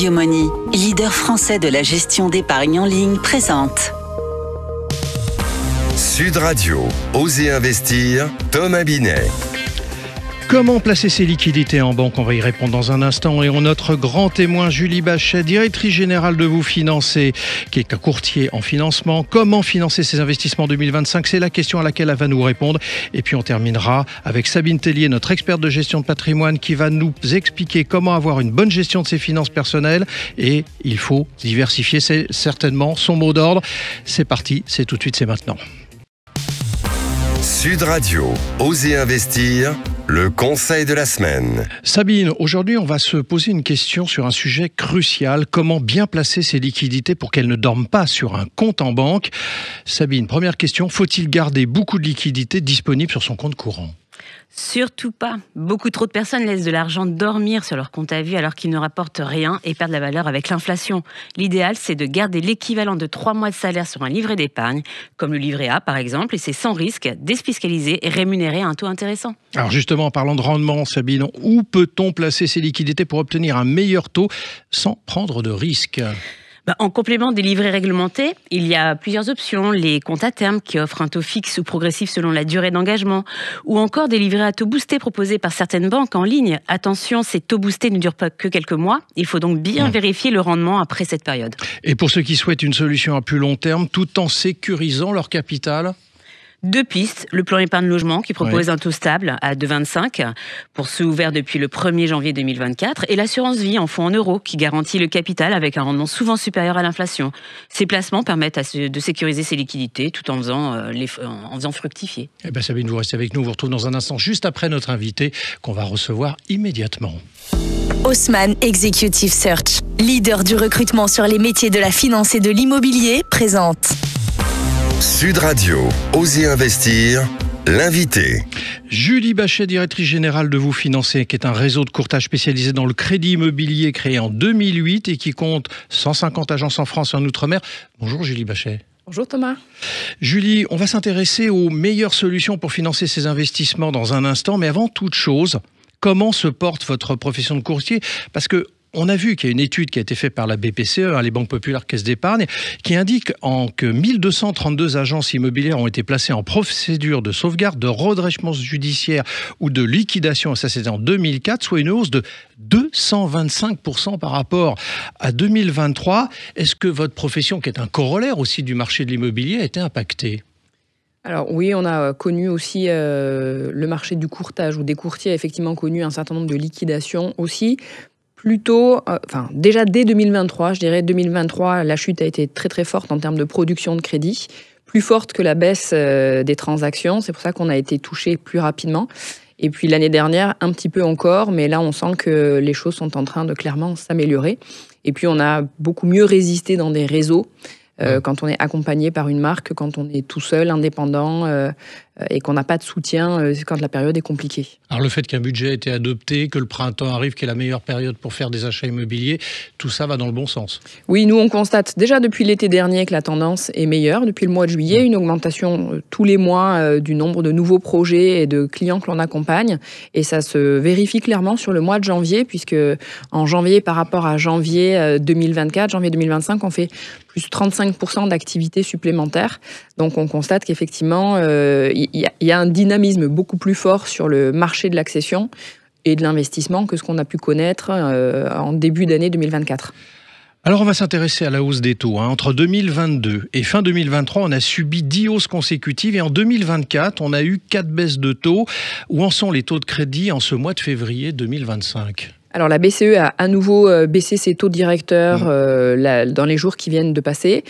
Money, leader français de la gestion d'épargne en ligne, présente. Sud Radio, Osez investir, Thomas Binet. Comment placer ses liquidités en banque? On va y répondre dans un instant. Et on notre grand témoin, Julie Bachet, directrice générale de Vous Financer, qui est un courtier en financement. Comment financer ses investissements en 2025? C'est la question à laquelle elle va nous répondre. Et puis on terminera avec Sabine Tellier, notre experte de gestion de patrimoine, qui va nous expliquer comment avoir une bonne gestion de ses finances personnelles. Et il faut diversifier, c'est certainement son mot d'ordre. C'est parti, c'est tout de suite, c'est maintenant. Sud Radio, Osez investir, le conseil de la semaine. Sabine, aujourd'hui on va se poser une question sur un sujet crucial. Comment bien placer ses liquidités pour qu'elles ne dorment pas sur un compte en banque? Sabine, première question, faut-il garder beaucoup de liquidités disponibles sur son compte courant? Surtout pas. Beaucoup trop de personnes laissent de l'argent dormir sur leur compte à vue alors qu'il ne rapporte rien et perdent la valeur avec l'inflation. L'idéal, c'est de garder l'équivalent de 3 mois de salaire sur un livret d'épargne, comme le livret A par exemple, et c'est sans risque, défiscalisé et rémunéré à un taux intéressant. Alors justement, en parlant de rendement, Sabine, où peut-on placer ses liquidités pour obtenir un meilleur taux sans prendre de risques ? En complément des livrets réglementés, il y a plusieurs options. Les comptes à terme qui offrent un taux fixe ou progressif selon la durée d'engagement, ou encore des livrets à taux boostés proposés par certaines banques en ligne. Attention, ces taux boostés ne durent pas que quelques mois. Il faut donc bien vérifier le rendement après cette période. Et pour ceux qui souhaitent une solution à plus long terme, tout en sécurisant leur capital ? 2 pistes, le plan épargne logement qui propose un taux stable à 2,25 pour ceux ouverts depuis le 1er janvier 2024 et l'assurance vie en fonds en euros qui garantit le capital avec un rendement souvent supérieur à l'inflation. Ces placements permettent de sécuriser ses liquidités tout en faisant fructifier. Eh bien Sabine, vous restez avec nous, on vous retrouve dans un instant juste après notre invité qu'on va recevoir immédiatement. Haussmann Executive Search, leader du recrutement sur les métiers de la finance et de l'immobilier, présente. Sud Radio, Osez investir, l'invité. Julie Bachet, directrice générale de Vous Financer, qui est un réseau de courtage spécialisé dans le crédit immobilier créé en 2008 et qui compte 150 agences en France et en Outre-mer. Bonjour Julie Bachet. Bonjour Thomas. Julie, on va s'intéresser aux meilleures solutions pour financer ses investissements dans un instant, mais avant toute chose, comment se porte votre profession de courtier? Parce que on a vu qu'il y a une étude qui a été faite par la BPCE, les banques populaires caisses d'épargne, qui indique que 1232 agences immobilières ont été placées en procédure de sauvegarde, de redressement judiciaire ou de liquidation, et ça c'était en 2004, soit une hausse de 225% par rapport à 2023. Est-ce que votre profession, qui est un corollaire aussi du marché de l'immobilier, a été impactée ? Alors oui, on a connu aussi le marché du courtage, où des courtiers ont effectivement connu un certain nombre de liquidations aussi. Déjà dès 2023, je dirais 2023, la chute a été très très forte en termes de production de crédit, plus forte que la baisse des transactions. C'est pour ça qu'on a été touché plus rapidement. Et puis l'année dernière, un petit peu encore, mais là on sent que les choses sont en train de clairement s'améliorer. Et puis on a beaucoup mieux résisté dans des réseaux. Quand on est accompagné par une marque, quand on est tout seul, indépendant, et qu'on n'a pas de soutien, quand la période est compliquée. Alors le fait qu'un budget ait été adopté, que le printemps arrive, qui est la meilleure période pour faire des achats immobiliers, tout ça va dans le bon sens. Oui, nous on constate déjà depuis l'été dernier que la tendance est meilleure. Depuis le mois de juillet, une augmentation tous les mois du nombre de nouveaux projets et de clients que l'on accompagne. Et ça se vérifie clairement sur le mois de janvier, puisque en janvier par rapport à janvier 2024, janvier 2025, on fait plus 35% d'activité supplémentaire. Donc on constate qu'effectivement, il y a un dynamisme beaucoup plus fort sur le marché de l'accession et de l'investissement que ce qu'on a pu connaître en début d'année 2024. Alors on va s'intéresser à la hausse des taux. Entre 2022 et fin 2023, on a subi 10 hausses consécutives et en 2024, on a eu 4 baisses de taux. Où en sont les taux de crédit en ce mois de février 2025 ? Alors la BCE a à nouveau baissé ses taux directeurs dans les jours qui viennent de passer.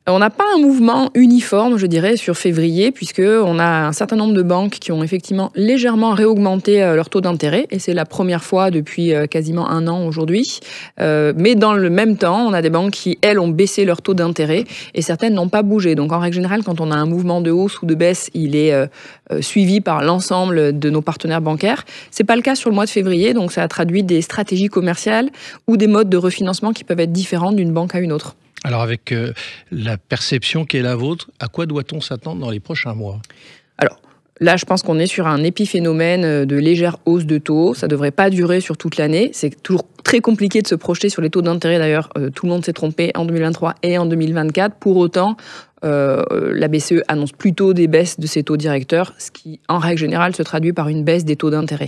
On n'a pas un mouvement uniforme, je dirais, sur février, puisqu'on a un certain nombre de banques qui ont effectivement légèrement réaugmenté leur taux d'intérêt, et c'est la première fois depuis quasiment un an aujourd'hui. Mais dans le même temps, on a des banques qui, elles, ont baissé leur taux d'intérêt, et certaines n'ont pas bougé. Donc en règle générale, quand on a un mouvement de hausse ou de baisse, il est suivi par l'ensemble de nos partenaires bancaires. C'est pas le cas sur le mois de février, donc ça a traduit des stratégies commerciales ou des modes de refinancement qui peuvent être différents d'une banque à une autre. Alors avec la perception qui est la vôtre, à quoi doit-on s'attendre dans les prochains mois ? Alors, Là, je pense qu'on est sur un épiphénomène de légère hausse de taux. Ça ne devrait pas durer sur toute l'année. C'est toujours très compliqué de se projeter sur les taux d'intérêt. D'ailleurs, tout le monde s'est trompé en 2023 et en 2024. Pour autant, la BCE annonce plutôt des baisses de ses taux directeurs, ce qui, en règle générale, se traduit par une baisse des taux d'intérêt.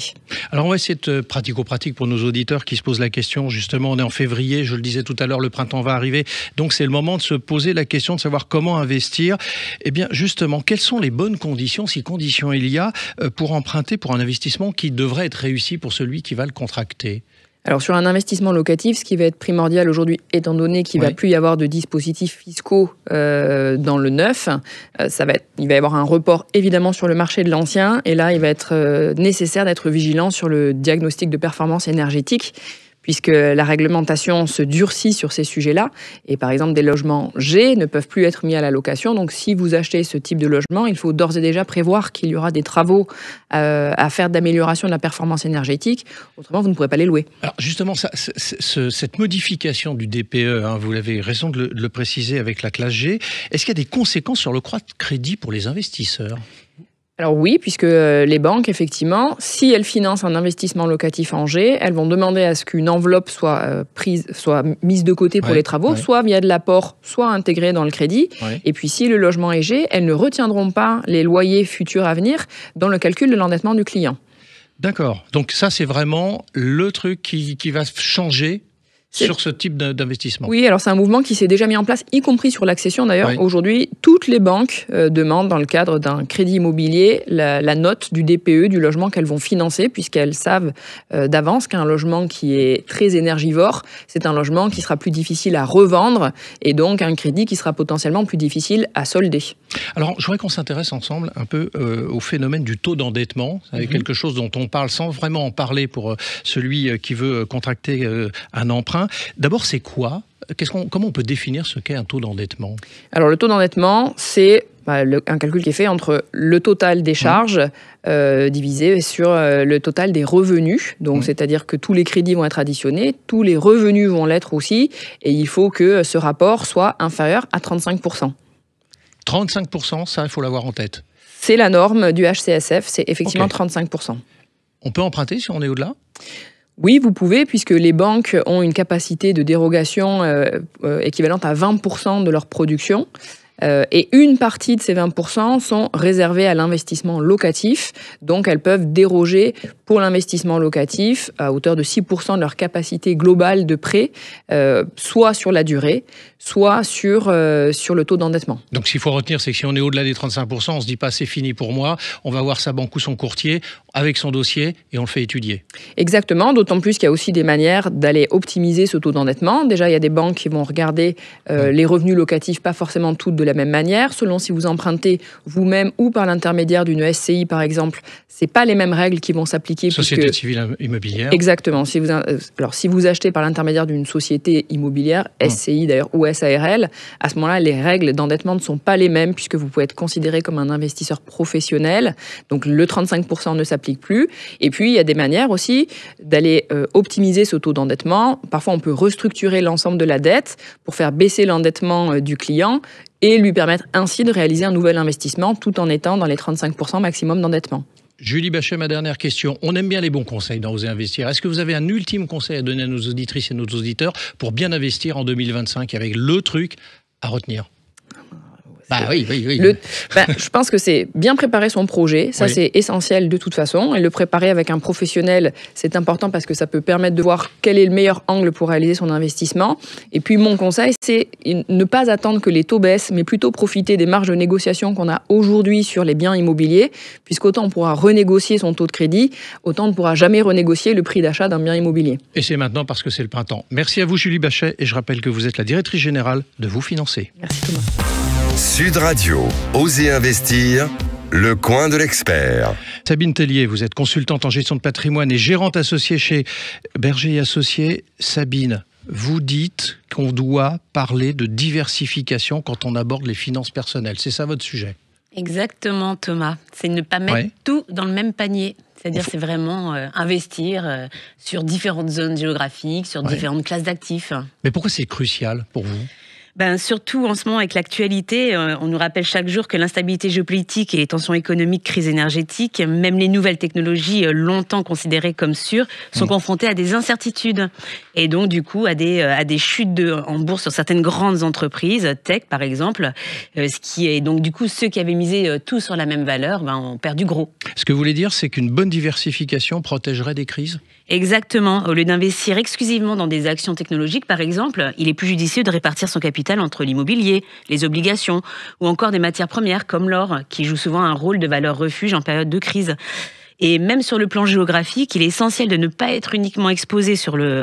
Alors, on va essayer de pratico-pratique pour nos auditeurs qui se posent la question. Justement, on est en février, je le disais tout à l'heure, le printemps va arriver. Donc, c'est le moment de se poser la question de savoir comment investir. Eh bien, justement, quelles sont les bonnes conditions, si conditions il y a, pour emprunter pour un investissement qui devrait être réussi pour celui qui va le contracter ? Alors sur un investissement locatif, ce qui va être primordial aujourd'hui, étant donné qu'il ne va plus y avoir de dispositifs fiscaux dans le neuf, il va y avoir un report évidemment sur le marché de l'ancien, et là il va être nécessaire d'être vigilant sur le diagnostic de performance énergétique, puisque la réglementation se durcit sur ces sujets-là. Et par exemple, des logements G ne peuvent plus être mis à la location. Donc si vous achetez ce type de logement, il faut d'ores et déjà prévoir qu'il y aura des travaux à faire d'amélioration de la performance énergétique. Autrement, vous ne pourrez pas les louer. Alors justement, cette modification du DPE, vous avez raison de le préciser avec la classe G, est-ce qu'il y a des conséquences sur l'octroi de crédit pour les investisseurs ? Alors oui, puisque les banques, effectivement, si elles financent un investissement locatif en G, elles vont demander à ce qu'une enveloppe soit mise de côté pour les travaux, soit via de l'apport, soit intégrée dans le crédit. Et puis si le logement est G, elles ne retiendront pas les loyers futurs à venir dans le calcul de l'endettement du client. D'accord. Donc ça, c'est vraiment le truc qui va changer sur ce type d'investissement. Oui, alors c'est un mouvement qui s'est déjà mis en place, y compris sur l'accession d'ailleurs. Aujourd'hui, toutes les banques demandent dans le cadre d'un crédit immobilier la note du DPE du logement qu'elles vont financer, puisqu'elles savent d'avance qu'un logement qui est très énergivore, c'est un logement qui sera plus difficile à revendre et donc un crédit qui sera potentiellement plus difficile à solder. Alors, je voudrais qu'on s'intéresse ensemble un peu au phénomène du taux d'endettement. C'est quelque chose dont on parle sans vraiment en parler pour celui qui veut contracter un emprunt. D'abord, c'est quoi ? Comment on peut définir ce qu'est un taux d'endettement ? Alors, le taux d'endettement, c'est un calcul qui est fait entre le total des charges divisé sur le total des revenus. Donc, c'est-à-dire que tous les crédits vont être additionnés, tous les revenus vont l'être aussi, et il faut que ce rapport soit inférieur à 35%. 35%, ça, il faut l'avoir en tête. C'est la norme du HCSF, c'est effectivement 35%. On peut emprunter si on est au-delà ? Oui, vous pouvez, puisque les banques ont une capacité de dérogation équivalente à 20% de leur production. Et une partie de ces 20% sont réservés à l'investissement locatif. Donc, elles peuvent déroger pour l'investissement locatif à hauteur de 6% de leur capacité globale de prêt, soit sur la durée, soit sur le taux d'endettement. Donc, ce qu'il faut retenir, c'est que si on est au-delà des 35%, on ne se dit pas c'est fini pour moi. On va voir sa banque ou son courtier avec son dossier et on le fait étudier. Exactement, d'autant plus qu'il y a aussi des manières d'aller optimiser ce taux d'endettement. Déjà, il y a des banques qui vont regarder les revenus locatifs, pas forcément toutes de la même manière. Selon si vous empruntez vous-même ou par l'intermédiaire d'une SCI, par exemple, ce n'est pas les mêmes règles qui vont s'appliquer. Société civile immobilière. Exactement. Si vous achetez par l'intermédiaire d'une société immobilière, SCI d'ailleurs, ou SARL, à ce moment-là, les règles d'endettement ne sont pas les mêmes puisque vous pouvez être considéré comme un investisseur professionnel. Donc, le 35% ne s'applique plus. Et puis, il y a des manières aussi d'aller optimiser ce taux d'endettement. Parfois, on peut restructurer l'ensemble de la dette pour faire baisser l'endettement du client et lui permettre ainsi de réaliser un nouvel investissement tout en étant dans les 35% maximum d'endettement. Julie Bachet, ma dernière question. On aime bien les bons conseils dans Oser Investir. Est-ce que vous avez un ultime conseil à donner à nos auditrices et nos auditeurs pour bien investir en 2025 avec le truc à retenir ? Oui. Je pense que c'est bien préparer son projet. Ça, c'est essentiel de toute façon. Et le préparer avec un professionnel, c'est important parce que ça peut permettre de voir quel est le meilleur angle pour réaliser son investissement. Et puis, mon conseil, c'est ne pas attendre que les taux baissent, mais plutôt profiter des marges de négociation qu'on a aujourd'hui sur les biens immobiliers, puisqu'autant on pourra renégocier son taux de crédit, autant on ne pourra jamais renégocier le prix d'achat d'un bien immobilier. Et c'est maintenant parce que c'est le printemps. Merci à vous, Julie Bachet. Et je rappelle que vous êtes la directrice générale de Vous Financer. Merci Thomas. Sud Radio, Osez Investir, le coin de l'expert. Sabine Tellier, vous êtes consultante en gestion de patrimoine et gérante associée chez Berger et Associés. Sabine, vous dites qu'on doit parler de diversification quand on aborde les finances personnelles. C'est ça votre sujet ? Exactement, Thomas. C'est ne pas mettre tout dans le même panier. C'est-à-dire, c'est vraiment investir sur différentes zones géographiques, sur différentes classes d'actifs. Mais pourquoi c'est crucial pour vous ? Surtout en ce moment avec l'actualité, on nous rappelle chaque jour que l'instabilité géopolitique et les tensions économiques, crise énergétique, même les nouvelles technologies longtemps considérées comme sûres, sont confrontées à des incertitudes. Et donc du coup à des chutes en bourse sur certaines grandes entreprises, tech par exemple, ce qui est donc du coup ceux qui avaient misé tout sur la même valeur ont perdu gros. Ce que vous voulez dire, c'est qu'une bonne diversification protégerait des crises ? Exactement. Au lieu d'investir exclusivement dans des actions technologiques, par exemple, il est plus judicieux de répartir son capital entre l'immobilier, les obligations ou encore des matières premières comme l'or, qui joue souvent un rôle de valeur refuge en période de crise. Et même sur le plan géographique, il est essentiel de ne pas être uniquement exposé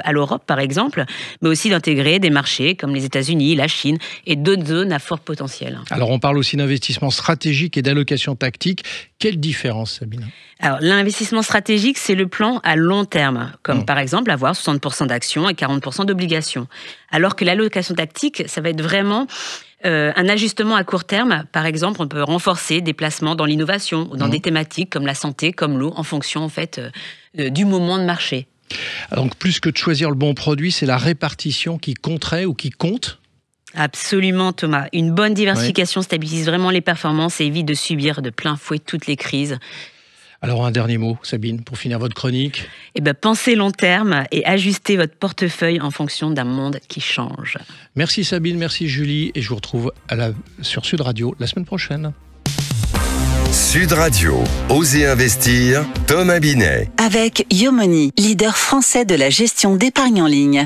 à l'Europe, par exemple, mais aussi d'intégrer des marchés comme les États-Unis, la Chine et d'autres zones à fort potentiel. Alors, on parle aussi d'investissement stratégique et d'allocation tactique. Quelle différence, Sabine ? Alors, l'investissement stratégique, c'est le plan à long terme, comme par exemple avoir 60% d'actions et 40% d'obligations. Alors que l'allocation tactique, ça va être vraiment un ajustement à court terme. Par exemple, on peut renforcer des placements dans l'innovation ou dans des thématiques comme la santé, comme l'eau, en fonction en fait du moment de marché. Donc, plus que de choisir le bon produit, c'est la répartition qui compterait ou qui compte ? Absolument, Thomas. Une bonne diversification stabilise vraiment les performances et évite de subir de plein fouet toutes les crises. Alors, un dernier mot, Sabine, pour finir votre chronique. Pensez long terme et ajustez votre portefeuille en fonction d'un monde qui change. Merci Sabine, merci Julie, et je vous retrouve sur Sud Radio la semaine prochaine. Sud Radio, Osez investir, Thomas Binet. Avec Yomoni, leader français de la gestion d'épargne en ligne.